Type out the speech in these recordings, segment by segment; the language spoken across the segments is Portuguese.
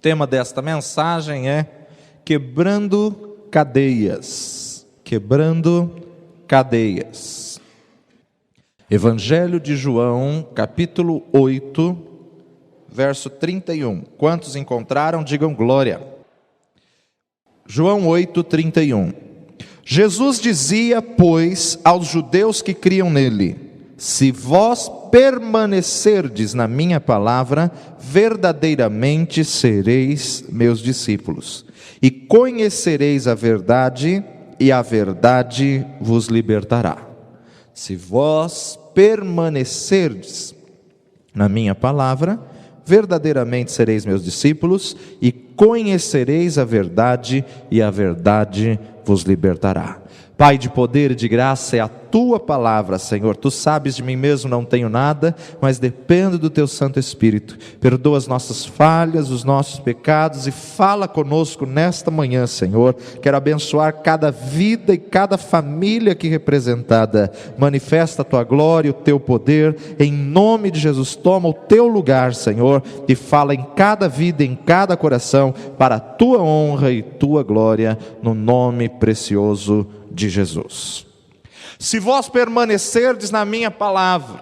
tema desta mensagem é Quebrando Cadeias. Quebrando Cadeias. Evangelho de João, capítulo 8, verso 31. Quantos encontraram, digam glória. João 8, 31. Jesus dizia, pois, aos judeus que criam nele: se vós permanecerdes na minha palavra, verdadeiramente sereis meus discípulos, e conhecereis a verdade, e a verdade vos libertará. Se vós permanecerdes na minha palavra, verdadeiramente sereis meus discípulos, e conhecereis a verdade, e a verdade vos libertará. Pai de poder e de graça, é a tua palavra, Senhor. Tu sabes de mim mesmo, não tenho nada, mas dependo do teu Santo Espírito. Perdoa as nossas falhas, os nossos pecados, e fala conosco nesta manhã, Senhor. Quero abençoar cada vida e cada família aqui representada. Manifesta a tua glória, o teu poder, em nome de Jesus. Toma o teu lugar, Senhor, e fala em cada vida, em cada coração, para a tua honra e tua glória, no nome precioso de Jesus. Se vós permanecerdes na minha palavra,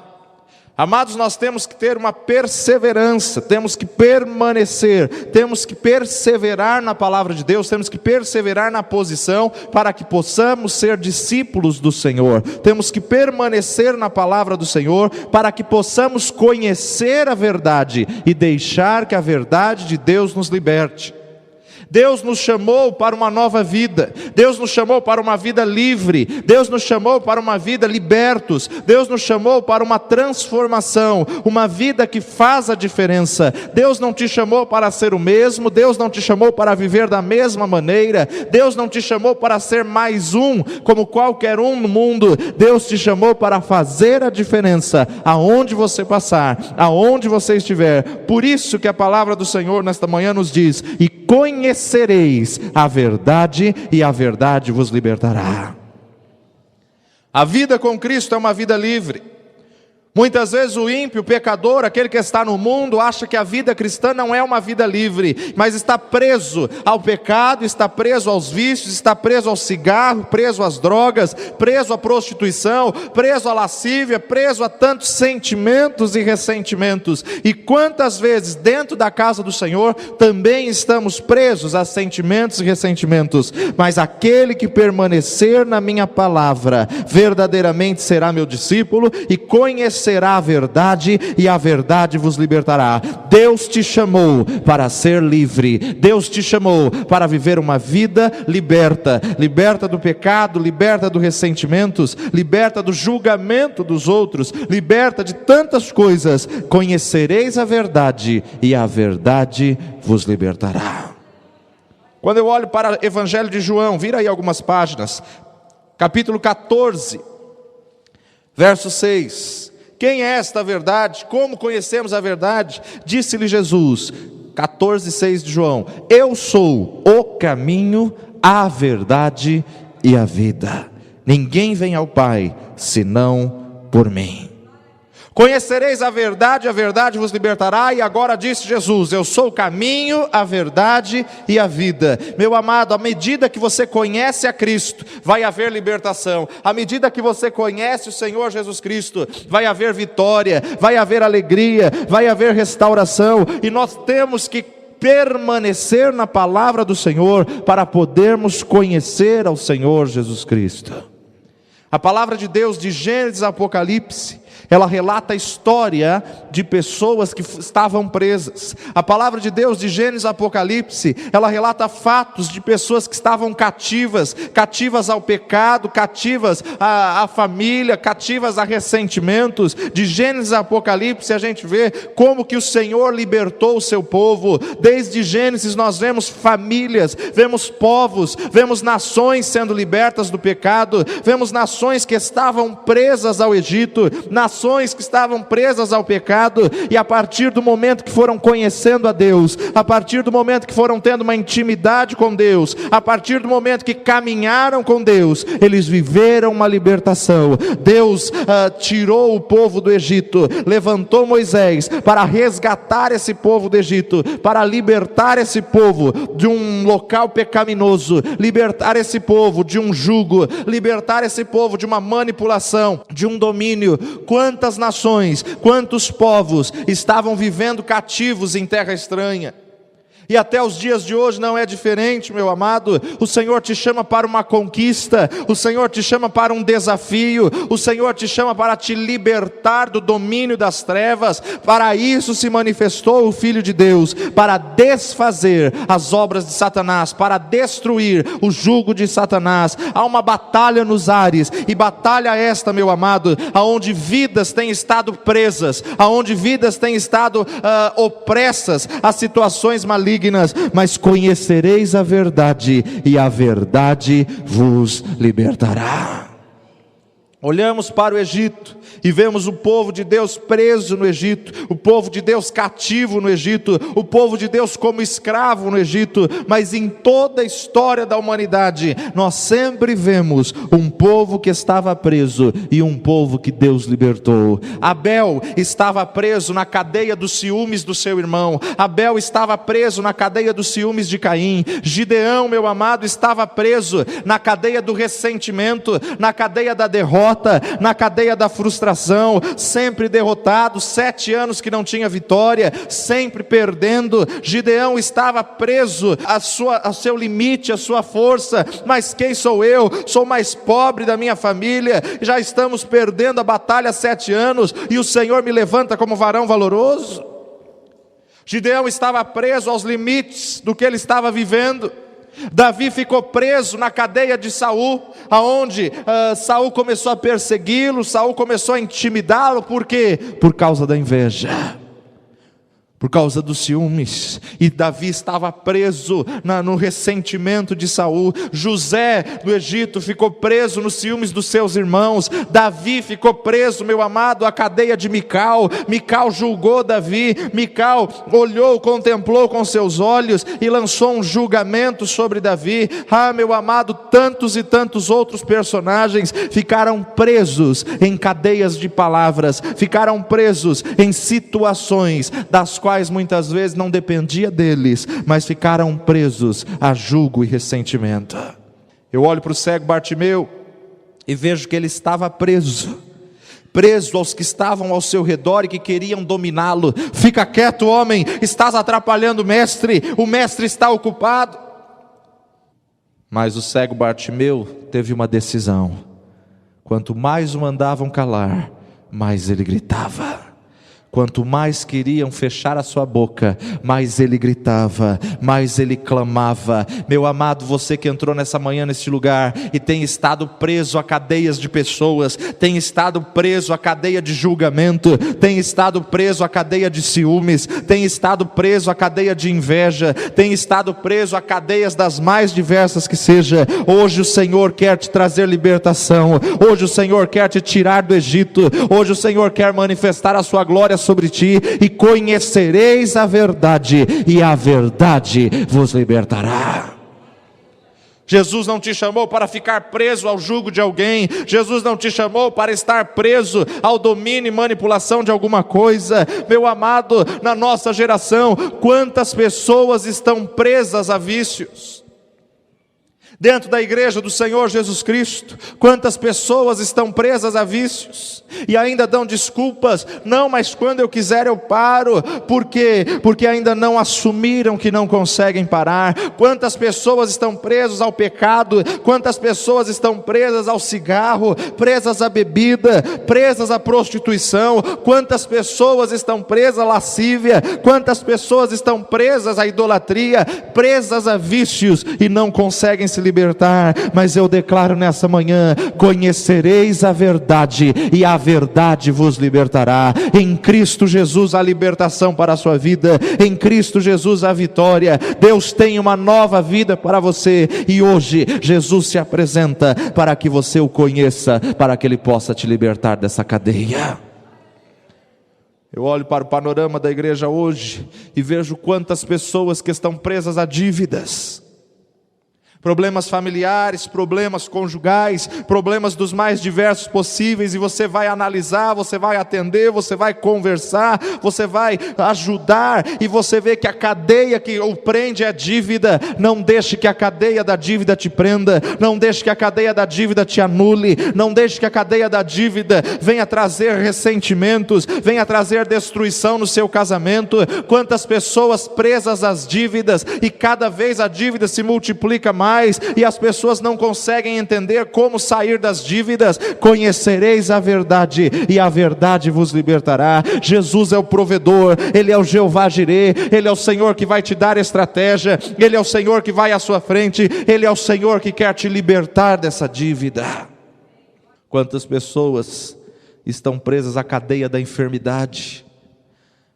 amados, nós temos que ter uma perseverança, temos que permanecer, temos que perseverar na palavra de Deus, temos que perseverar na posição para que possamos ser discípulos do Senhor. Temos que permanecer na palavra do Senhor para que possamos conhecer a verdade e deixar que a verdade de Deus nos liberte. Deus nos chamou para uma nova vida, Deus nos chamou para uma vida livre, Deus nos chamou para uma vida libertos, Deus nos chamou para uma transformação, uma vida que faz a diferença. Deus não te chamou para ser o mesmo, Deus não te chamou para viver da mesma maneira, Deus não te chamou para ser mais um, como qualquer um no mundo. Deus te chamou para fazer a diferença, aonde você passar, aonde você estiver. Por isso que a palavra do Senhor nesta manhã nos diz: e conhecereis a verdade, e a verdade vos libertará. A vida com Cristo é uma vida livre. Muitas vezes o ímpio, o pecador, aquele que está no mundo, acha que a vida cristã não é uma vida livre, mas está preso ao pecado, está preso aos vícios, está preso ao cigarro, preso às drogas, preso à prostituição, preso à lascívia, preso a tantos sentimentos e ressentimentos. E quantas vezes dentro da casa do Senhor também estamos presos a sentimentos e ressentimentos. Mas aquele que permanecer na minha palavra, verdadeiramente será meu discípulo, e conhecerá a verdade, e a verdade vos libertará. Deus te chamou para ser livre, Deus te chamou para viver uma vida liberta, liberta do pecado, liberta dos ressentimentos, liberta do julgamento dos outros, liberta de tantas coisas. Conhecereis a verdade, e a verdade vos libertará. Quando eu olho para o Evangelho de João, vira aí algumas páginas, capítulo 14, verso 6. Quem é esta verdade? Como conhecemos a verdade? Disse-lhe Jesus, 14:6 de João: eu sou o caminho, a verdade e a vida. Ninguém vem ao Pai senão por mim. Conhecereis a verdade vos libertará. E agora disse Jesus: eu sou o caminho, a verdade e a vida. Meu amado, à medida que você conhece a Cristo, vai haver libertação. À medida que você conhece o Senhor Jesus Cristo, vai haver vitória, vai haver alegria, vai haver restauração. E nós temos que permanecer na palavra do Senhor para podermos conhecer ao Senhor Jesus Cristo. A palavra de Deus de Gênesis a Apocalipse, ela relata a história de pessoas que estavam presas. A palavra de Deus de Gênesis a Apocalipse, ela relata fatos de pessoas que estavam cativas, cativas ao pecado, cativas à família, cativas a ressentimentos. De Gênesis a Apocalipse a gente vê como que o Senhor libertou o seu povo. Desde Gênesis nós vemos famílias, vemos povos, vemos nações sendo libertas do pecado, vemos nações que estavam presas ao Egito, nações nações que estavam presas ao pecado, e a partir do momento que foram conhecendo a Deus, a partir do momento que foram tendo uma intimidade com Deus, a partir do momento que caminharam com Deus, eles viveram uma libertação. Deus tirou o povo do Egito, levantou Moisés para resgatar esse povo do Egito, para libertar esse povo de um local pecaminoso, libertar esse povo de um jugo, libertar esse povo de uma manipulação, de um domínio. Quantas nações, quantos povos estavam vivendo cativos em terra estranha? E até os dias de hoje não é diferente, meu amado. O Senhor te chama para uma conquista, o Senhor te chama para um desafio, o Senhor te chama para te libertar do domínio das trevas. Para isso se manifestou o Filho de Deus, para desfazer as obras de Satanás, para destruir o jugo de Satanás. Há uma batalha nos ares, e batalha esta, meu amado, aonde vidas têm estado presas, aonde vidas têm estado opressas a situações malignas. Mas conhecereis a verdade, e a verdade vos libertará. Olhamos para o Egito e vemos o povo de Deus preso no Egito, o povo de Deus cativo no Egito, o povo de Deus como escravo no Egito. Mas em toda a história da humanidade, nós sempre vemos um povo que estava preso e um povo que Deus libertou. Abel estava preso na cadeia dos ciúmes do seu irmão, Abel estava preso na cadeia dos ciúmes de Caim. Gideão, meu amado, estava preso na cadeia do ressentimento, na cadeia da derrota, na cadeia da frustração, sempre derrotado, 7 anos que não tinha vitória, sempre perdendo. Gideão estava preso ao seu limite, à sua força. Mas quem sou eu? Sou mais pobre da minha família, já estamos perdendo a batalha há 7 anos, e o Senhor me levanta como varão valoroso. Gideão estava preso aos limites do que ele estava vivendo. Davi ficou preso na cadeia de Saul, aonde Saul começou a persegui-lo, Saul começou a intimidá-lo. Por quê? Por causa da inveja, por causa dos ciúmes. E Davi estava preso no ressentimento de Saul. José do Egito ficou preso nos ciúmes dos seus irmãos. Davi ficou preso, meu amado, à cadeia de Mical. Mical julgou Davi. Mical olhou, contemplou com seus olhos e lançou um julgamento sobre Davi. Meu amado, tantos e tantos outros personagens ficaram presos em cadeias de palavras, ficaram presos em situações das quais muitas vezes não dependia deles, mas ficaram presos a jugo e ressentimento. Eu olho para o cego Bartimeu e vejo que ele estava preso aos que estavam ao seu redor e que queriam dominá-lo. Fica quieto, homem, estás atrapalhando o mestre está ocupado. Mas o cego Bartimeu teve uma decisão: quanto mais o mandavam calar, mais ele gritava. Quanto mais queriam fechar a sua boca, mais ele gritava, mais ele clamava. Meu amado, você que entrou nessa manhã neste lugar e tem estado preso a cadeias de pessoas, tem estado preso a cadeia de julgamento, tem estado preso a cadeia de ciúmes, tem estado preso a cadeia de inveja, tem estado preso a cadeias das mais diversas que seja. Hoje o Senhor quer te trazer libertação, hoje o Senhor quer te tirar do Egito, hoje o Senhor quer manifestar a sua glória sobre ti. E conhecereis a verdade, e a verdade vos libertará. Jesus não te chamou para ficar preso ao jugo de alguém. Jesus não te chamou para estar preso ao domínio e manipulação de alguma coisa. Meu amado, na nossa geração, quantas pessoas estão presas a vícios? Dentro da igreja do Senhor Jesus Cristo, quantas pessoas estão presas a vícios e ainda dão desculpas: não, mas quando eu quiser eu paro. Por quê? Porque ainda não assumiram que não conseguem parar. Quantas pessoas estão presas ao pecado, quantas pessoas estão presas ao cigarro, presas à bebida, presas à prostituição, quantas pessoas estão presas à lascívia, quantas pessoas estão presas à idolatria, presas a vícios e não conseguem se libertar. Mas eu declaro nessa manhã: conhecereis a verdade, e a verdade vos libertará. Em Cristo Jesus a libertação para a sua vida, em Cristo Jesus a vitória. Deus tem uma nova vida para você, e hoje Jesus se apresenta para que você o conheça, para que Ele possa te libertar dessa cadeia. Eu olho para o panorama da igreja hoje e vejo quantas pessoas que estão presas a dívidas, problemas familiares, problemas conjugais, problemas dos mais diversos possíveis, e você vai analisar, você vai atender, você vai conversar, você vai ajudar, e você vê que a cadeia que o prende é a dívida. Não deixe que a cadeia da dívida te prenda, não deixe que a cadeia da dívida te anule, não deixe que a cadeia da dívida venha trazer ressentimentos, venha trazer destruição no seu casamento. Quantas pessoas presas às dívidas, e cada vez a dívida se multiplica mais, e as pessoas não conseguem entender como sair das dívidas. Conhecereis a verdade, e a verdade vos libertará. Jesus é o provedor, Ele é o Jeová Jirê, Ele é o Senhor que vai te dar estratégia, Ele é o Senhor que vai à sua frente, Ele é o Senhor que quer te libertar dessa dívida. Quantas pessoas estão presas à cadeia da enfermidade,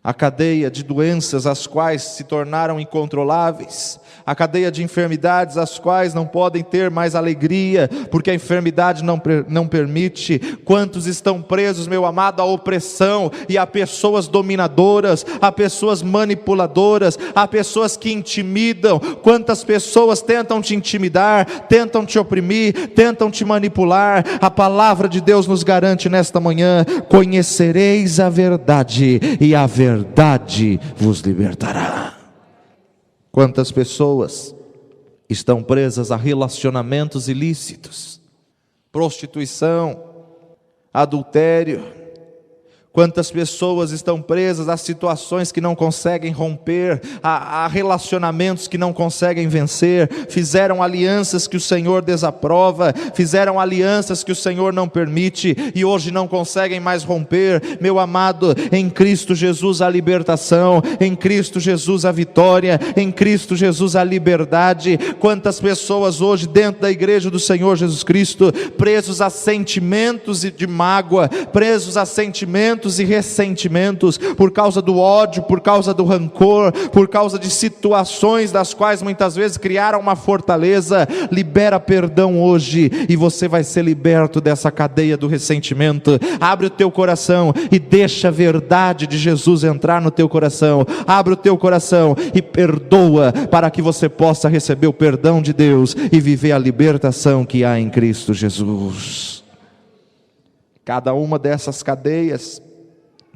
a cadeia de doenças as quais se tornaram incontroláveis, a cadeia de enfermidades as quais não podem ter mais alegria, porque a enfermidade não permite. Quantos estão presos, meu amado, à opressão, e a pessoas dominadoras, a pessoas manipuladoras, a pessoas que intimidam. Quantas pessoas tentam te intimidar, tentam te oprimir, tentam te manipular. A palavra de Deus nos garante nesta manhã: conhecereis a verdade, e a verdade vos libertará. Quantas pessoas estão presas a relacionamentos ilícitos, prostituição, adultério. Quantas pessoas estão presas a situações que não conseguem romper, a relacionamentos que não conseguem vencer, fizeram alianças que o Senhor desaprova, fizeram alianças que o Senhor não permite, e hoje não conseguem mais romper. Meu amado, em Cristo Jesus a libertação, em Cristo Jesus a vitória, em Cristo Jesus a liberdade. Quantas pessoas hoje dentro da igreja do Senhor Jesus Cristo, presos a sentimentos de mágoa, presos a sentimentos e ressentimentos, por causa do ódio, por causa do rancor, por causa de situações das quais muitas vezes criaram uma fortaleza. Libera perdão hoje, e você vai ser liberto dessa cadeia do ressentimento. Abre o teu coração e deixa a verdade de Jesus entrar no teu coração. Abre o teu coração e perdoa, para que você possa receber o perdão de Deus e viver a libertação que há em Cristo Jesus. Cada uma dessas cadeias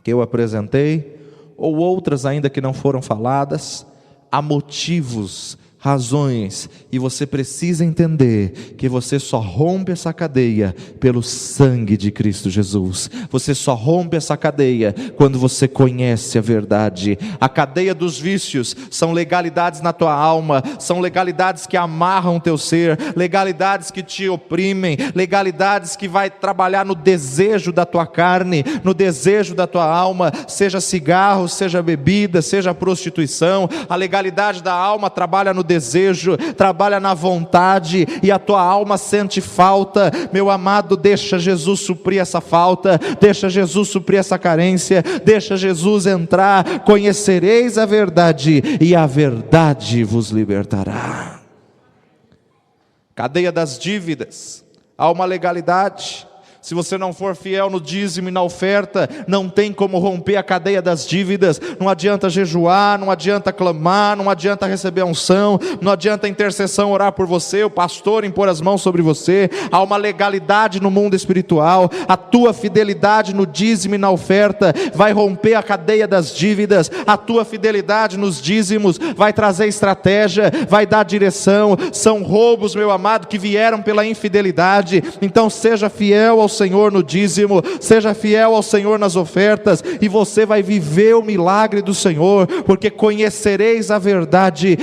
que eu apresentei, ou outras ainda que não foram faladas, há motivos, razões, e você precisa entender que você só rompe essa cadeia pelo sangue de Cristo Jesus. Você só rompe essa cadeia quando você conhece a verdade. A cadeia dos vícios são legalidades na tua alma, são legalidades que amarram o teu ser, legalidades que te oprimem, legalidades que vai trabalhar no desejo da tua carne, no desejo da tua alma, seja cigarro, seja bebida, seja prostituição. A legalidade da alma trabalha no desejo, trabalha na vontade, e a tua alma sente falta. Meu amado, deixa Jesus suprir essa falta, deixa Jesus suprir essa carência, deixa Jesus entrar. Conhecereis a verdade, e a verdade vos libertará. Cadeia das dívidas, há uma legalidade. Se você não for fiel no dízimo e na oferta, não tem como romper a cadeia das dívidas. Não adianta jejuar, não adianta clamar, não adianta receber unção, não adianta a intercessão orar por você, o pastor impor as mãos sobre você. Há uma legalidade no mundo espiritual. A tua fidelidade no dízimo e na oferta vai romper a cadeia das dívidas. A tua fidelidade nos dízimos vai trazer estratégia, vai dar direção. São roubos, meu amado, que vieram pela infidelidade. Então seja fiel ao Senhor no dízimo, seja fiel ao Senhor nas ofertas, e você vai viver o milagre do Senhor, porque conhecereis a verdade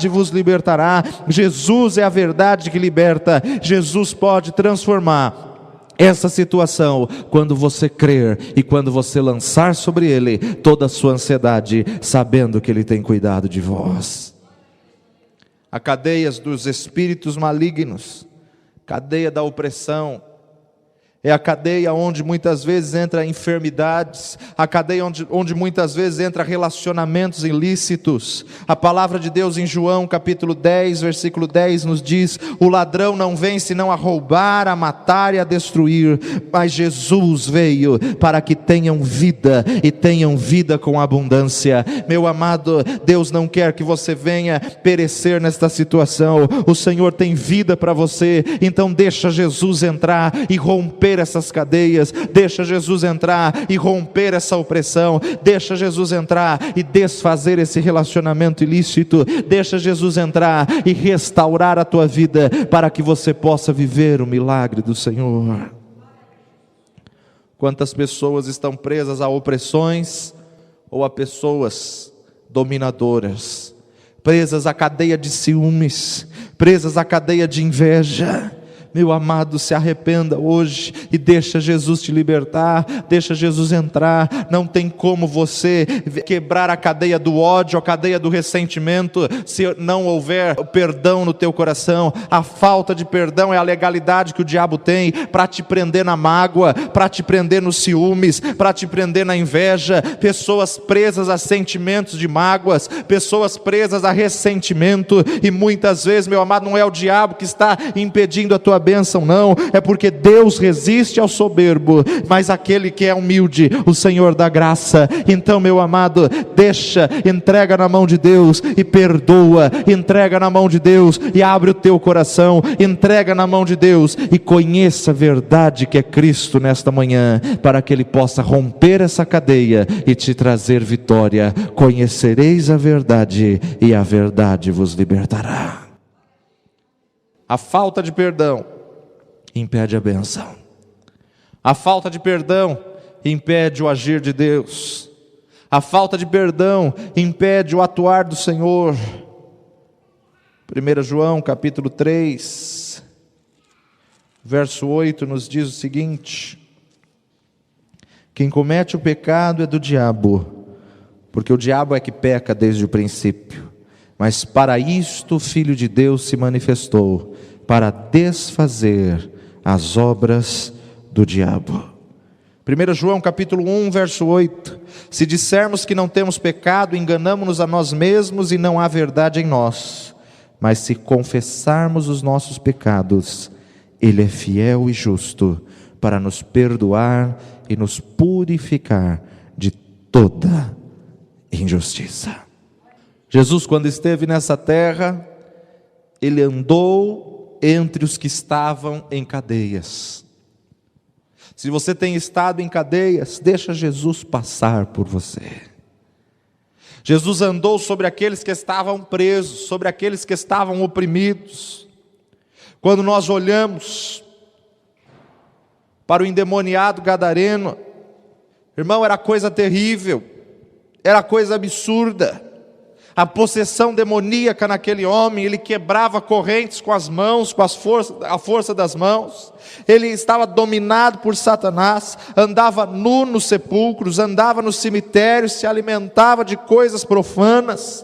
vos libertará. Jesus é a verdade que liberta. Jesus pode transformar essa situação quando você crer, e quando você lançar sobre Ele toda a sua ansiedade, sabendo que Ele tem cuidado de vós. Há cadeias dos espíritos malignos, cadeia da opressão. É a cadeia onde muitas vezes entra enfermidades, a cadeia onde muitas vezes entra relacionamentos ilícitos. A palavra de Deus em João capítulo 10, versículo 10 nos diz: o ladrão não vem senão a roubar, a matar e a destruir, mas Jesus veio para que tenham vida e tenham vida com abundância. Meu amado, Deus não quer que você venha perecer nesta situação. O Senhor tem vida para você, então deixa Jesus entrar e romper essas cadeias, deixa Jesus entrar e romper essa opressão, deixa Jesus entrar e desfazer esse relacionamento ilícito, deixa Jesus entrar e restaurar a tua vida, para que você possa viver o milagre do Senhor. Quantas pessoas estão presas a opressões ou a pessoas dominadoras, presas à cadeia de ciúmes, presas à cadeia de inveja. Meu amado, se arrependa hoje e deixa Jesus te libertar, deixa Jesus entrar. Não tem como você quebrar a cadeia do ódio, a cadeia do ressentimento, se não houver perdão no teu coração. A falta de perdão é a legalidade que o diabo tem para te prender na mágoa, para te prender nos ciúmes, para te prender na inveja. Pessoas presas a sentimentos de mágoas, pessoas presas a ressentimento, e muitas vezes, meu amado, não é o diabo que está impedindo a tua bênção, não, é porque Deus resiste ao soberbo, mas aquele que é humilde, o Senhor dá graça. Então, meu amado, deixa, entrega na mão de Deus e perdoa, entrega na mão de Deus e abre o teu coração, entrega na mão de Deus e conheça a verdade que é Cristo nesta manhã, para que Ele possa romper essa cadeia e te trazer vitória. Conhecereis a verdade e a verdade vos libertará. A falta de perdão impede a bênção. A falta de perdão impede o agir de Deus. A falta de perdão impede o atuar do Senhor. 1 João capítulo 3, verso 8 nos diz o seguinte: quem comete o pecado é do diabo, porque o diabo é que peca desde o princípio. Mas para isto o Filho de Deus se manifestou, para desfazer as obras do diabo. 1 João capítulo 1, verso 8: se dissermos que não temos pecado, enganamo-nos a nós mesmos e não há verdade em nós. Mas se confessarmos os nossos pecados, Ele é fiel e justo para nos perdoar e nos purificar de toda injustiça. Jesus, quando esteve nessa terra, Ele andou entre os que estavam em cadeias. Se você tem estado em cadeias, deixa Jesus passar por você. Jesus andou sobre aqueles que estavam presos, sobre aqueles que estavam oprimidos. Quando nós olhamos para o endemoniado gadareno, irmão, era coisa terrível, era coisa absurda. A possessão demoníaca naquele homem, ele quebrava correntes com as mãos, com a força das mãos. Ele estava dominado por Satanás, andava nu nos sepulcros, andava nos cemitérios, se alimentava de coisas profanas.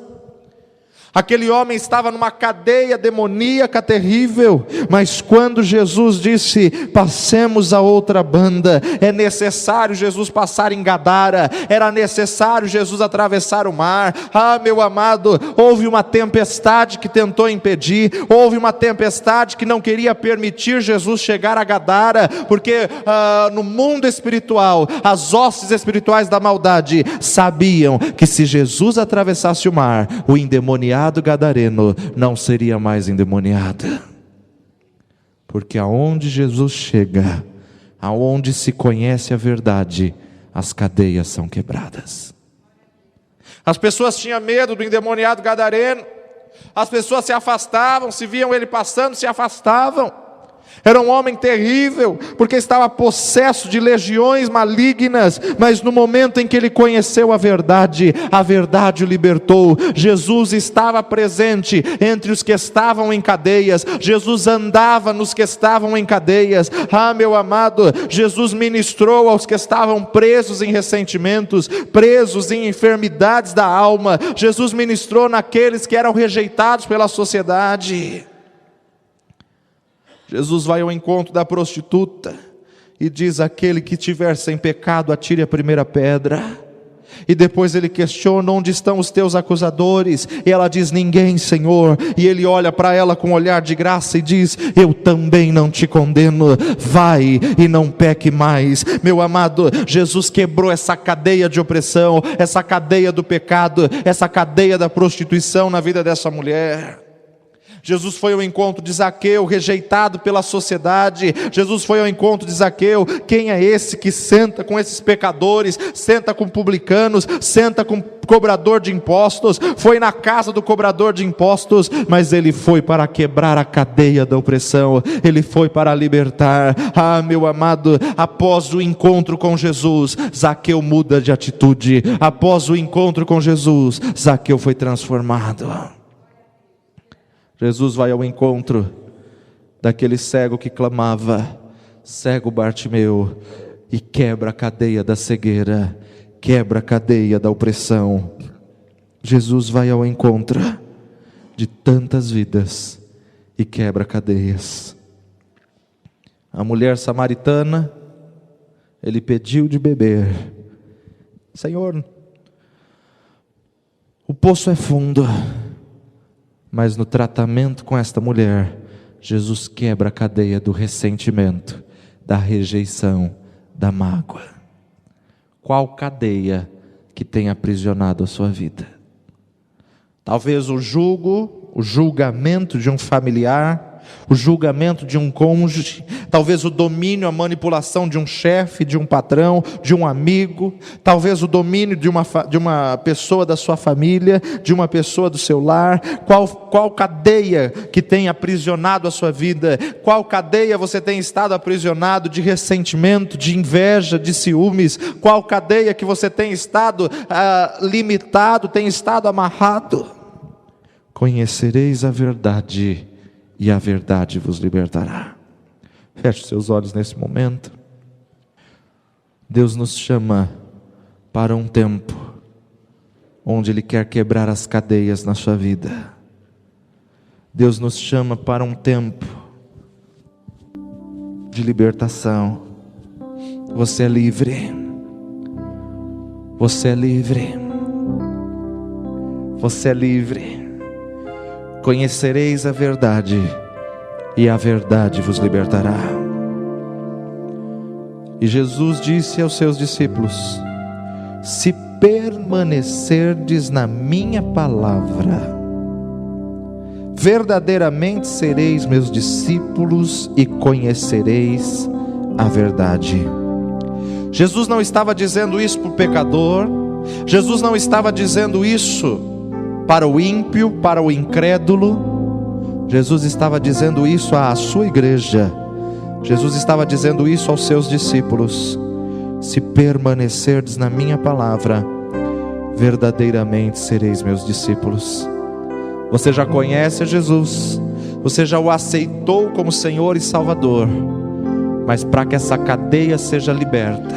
Aquele homem estava numa cadeia demoníaca terrível, mas quando Jesus disse: passemos a outra banda, é necessário Jesus passar em Gadara, era necessário Jesus atravessar o mar. Ah, meu amado, houve uma tempestade que tentou impedir, houve uma tempestade que não queria permitir Jesus chegar a Gadara, porque no mundo espiritual, as hostes espirituais da maldade sabiam que se Jesus atravessasse o mar, o endemoniado gadareno não seria mais endemoniado, porque aonde Jesus chega, aonde se conhece a verdade, as cadeias são quebradas. As pessoas tinham medo do endemoniado gadareno, as pessoas se afastavam, se viam ele passando, se afastavam. Era um homem terrível, porque estava possesso de legiões malignas, mas no momento em que ele conheceu a verdade o libertou. Jesus estava presente entre os que estavam em cadeias, Jesus andava nos que estavam em cadeias. Ah, meu amado, Jesus ministrou aos que estavam presos em ressentimentos, presos em enfermidades da alma. Jesus ministrou naqueles que eram rejeitados pela sociedade. Jesus vai ao encontro da prostituta, e diz: aquele que tiver sem pecado, atire a primeira pedra. E depois ele questiona: onde estão os teus acusadores? E ela diz: ninguém, Senhor. E ele olha para ela com um olhar de graça e diz: eu também não te condeno, vai e não peque mais. Meu amado, Jesus quebrou essa cadeia de opressão, essa cadeia do pecado, essa cadeia da prostituição na vida dessa mulher. Jesus foi ao encontro de Zaqueu, rejeitado pela sociedade. Jesus foi ao encontro de Zaqueu. Quem é esse que senta com esses pecadores, senta com publicanos, senta com cobrador de impostos? Foi na casa do cobrador de impostos, mas ele foi para quebrar a cadeia da opressão, ele foi para libertar. Ah, meu amado, após o encontro com Jesus, Zaqueu muda de atitude. Após o encontro com Jesus, Zaqueu foi transformado. Jesus vai ao encontro daquele cego que clamava: cego Bartimeu, e quebra a cadeia da cegueira, quebra a cadeia da opressão. Jesus vai ao encontro de tantas vidas e quebra cadeias. A mulher samaritana, ele pediu de beber. Senhor, o poço é fundo, mas no tratamento com esta mulher, Jesus quebra a cadeia do ressentimento, da rejeição, da mágoa. Qual cadeia que tem aprisionado a sua vida? Talvez o julgamento de um familiar, o julgamento de um cônjuge, talvez o domínio, a manipulação de um chefe, de um patrão, de um amigo, talvez o domínio de uma pessoa da sua família, de uma pessoa do seu lar. Qual cadeia que tem aprisionado a sua vida? Qual cadeia você tem estado aprisionado de ressentimento, de inveja, de ciúmes? Qual cadeia que você tem estado limitado, tem estado amarrado? Conhecereis a verdade, e a verdade vos libertará. Feche seus olhos nesse momento. Deus nos chama para um tempo onde Ele quer quebrar as cadeias na sua vida. Deus nos chama para um tempo de libertação. Você é livre. Você é livre. Você é livre. Conhecereis a verdade, e a verdade vos libertará. E Jesus disse aos seus discípulos: se permanecerdes na minha palavra, verdadeiramente sereis meus discípulos e conhecereis a verdade. Jesus não estava dizendo isso para o pecador, Jesus não estava dizendo isso para o ímpio, para o incrédulo. Jesus estava dizendo isso à sua igreja. Jesus estava dizendo isso aos seus discípulos: se permanecerdes na minha palavra, verdadeiramente sereis meus discípulos. Você já conhece Jesus, você já o aceitou como Senhor e Salvador, mas para que essa cadeia seja liberta,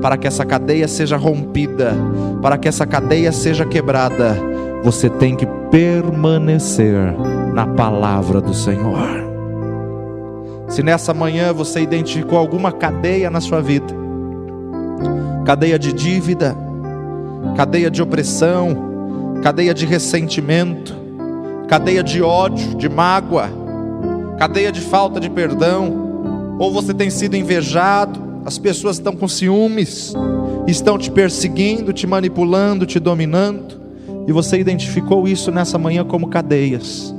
para que essa cadeia seja rompida, para que essa cadeia seja quebrada, você tem que permanecer na palavra do Senhor. Se nessa manhã você identificou alguma cadeia na sua vida, cadeia de dívida, cadeia de opressão, cadeia de ressentimento, cadeia de ódio, de mágoa, cadeia de falta de perdão, ou você tem sido invejado, as pessoas estão com ciúmes, estão te perseguindo, te manipulando, te dominando, e você identificou isso nessa manhã como cadeias,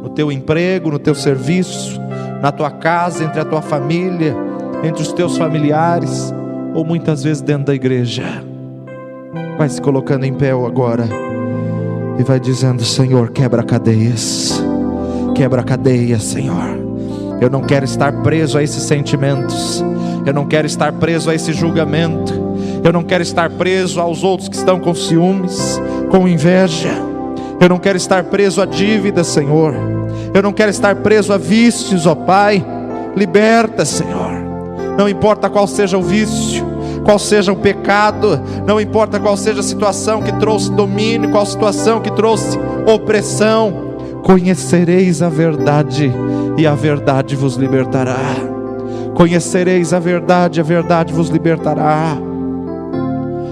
no teu emprego, no teu serviço, na tua casa, entre a tua família, entre os teus familiares, ou muitas vezes dentro da igreja. Vai se colocando em pé agora e vai dizendo: Senhor, quebra cadeias, Senhor. Eu não quero estar preso a esses sentimentos, eu não quero estar preso a esse julgamento, eu não quero estar preso aos outros que estão com ciúmes, com inveja. Eu não quero estar preso a dívida, Senhor. Eu não quero estar preso a vícios, ó Pai. Liberta, Senhor. Não importa qual seja o vício, qual seja o pecado, não importa qual seja a situação que trouxe domínio, qual situação que trouxe opressão, conhecereis a verdade, e a verdade vos libertará. Conhecereis a verdade vos libertará.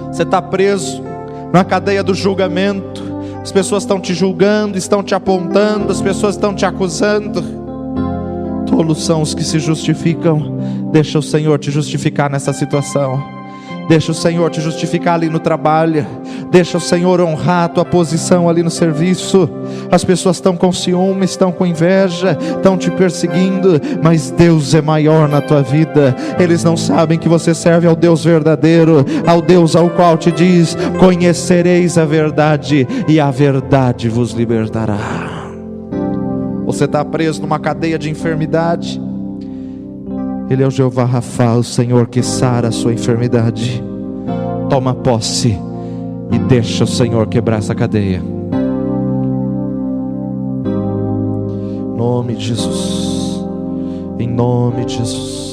Você está preso na cadeia do julgamento. As pessoas estão te julgando, estão te apontando, as pessoas estão te acusando. Tolos são os que se justificam. Deixa o Senhor te justificar nessa situação. Deixa o Senhor te justificar ali no trabalho. Deixa o Senhor honrar a tua posição ali no serviço. As pessoas estão com ciúme, estão com inveja, estão te perseguindo, mas Deus é maior na tua vida. Eles não sabem que você serve ao Deus verdadeiro, ao Deus ao qual te diz: conhecereis a verdade e a verdade vos libertará. Você está preso numa cadeia de enfermidade. Ele é o Jeová Rafa, o Senhor que sara a sua enfermidade. Toma posse e deixa o Senhor quebrar essa cadeia. Em nome de Jesus. Em nome de Jesus.